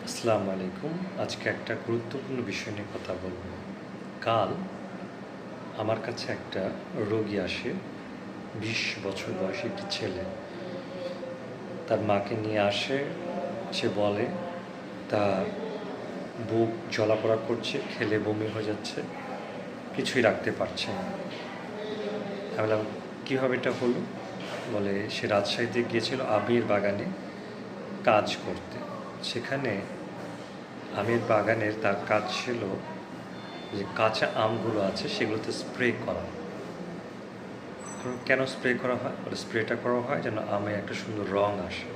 আসসালামু আলাইকুম। আজকে একটা গুরুত্বপূর্ণ বিষয় নিয়ে কথা বলব। কাল আমার কাছে একটা রোগী আসে, ২০ বছর বয়সী একটি ছেলে। তার মাকে নিয়ে আসে। সে বলে তার বুক জ্বলাপোড়া করছে, খেলে বমি হয়ে যাচ্ছে, কিছুই রাখতে পারছে না। আমি বললাম, কীভাবে এটা হলো? বলে সে রাজশাহীতে গিয়েছিল আমের বাগানে কাজ করতে। সেখানে আমের বাগানের তার কাজ ছিল যে কাঁচা আমগুলো আছে সেগুলোতে স্প্রে করা। কেন স্প্রে করা হয়? বলে স্প্রেটা করা হয় যেন আমে একটা সুন্দর রং আসে।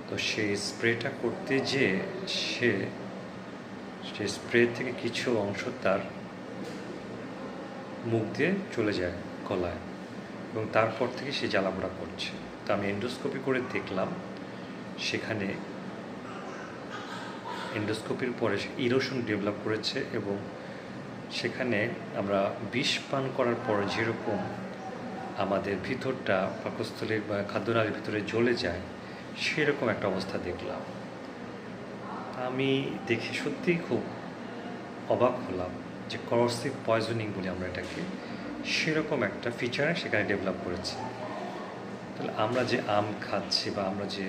তো সেই স্প্রেটা করতে যেয়ে সে সেই স্প্রে থেকে কিছু অংশ তার মুখ দিয়ে চলে যায় গলায়, এবং তারপর থেকে সে জ্বালাপোড়া করছে। তো আমি এন্ডোস্কোপি করে দেখলাম, সেখানে এন্ডোস্কোপির পরে সে ইরোশন ডেভেলপ করেছে, এবং সেখানে আমরা বিষ পান করার পর যেরকম আমাদের ভিতরটা পাকস্থলীর বা খাদ্যনালীর ভিতরে জ্বলে যায়, সেরকম একটা অবস্থা দেখলাম। আমি দেখে সত্যিই খুব অবাক হলাম যে করসিভ পয়জনিং বলি আমরা এটাকে, সেরকম একটা ফিচার সেখানে ডেভেলপ করেছে। তাহলে আমরা যে আম খাচ্ছি বা আমরা যে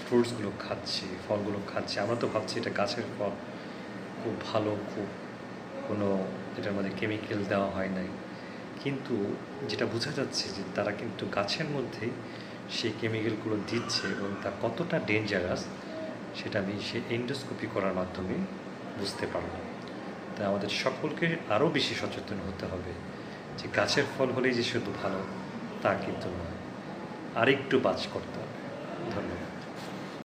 ফ্রুটসগুলো খাচ্ছি, ফলগুলো খাচ্ছি, আমরা তো ভাবছি এটা গাছের ফল, খুব ভালো, খুব কোনো এটার মধ্যে কেমিক্যাল দেওয়া হয় নাই। কিন্তু যেটা বোঝা যাচ্ছে যে তারা কিন্তু গাছের মধ্যেই সেই কেমিক্যালগুলো দিচ্ছে, এবং তা কতটা ডেঞ্জারাস সেটা আমি সেই এন্ডোস্কোপি করার মাধ্যমে বুঝতে পারলাম। তাই আমাদের সকলকে আরও বেশি সচেতন হতে হবে যে গাছের ফল হলেই যে শুধু ভালো তা কিন্তু নয়, আরেকটু বাজ করতে হবে। ধন্যবাদ।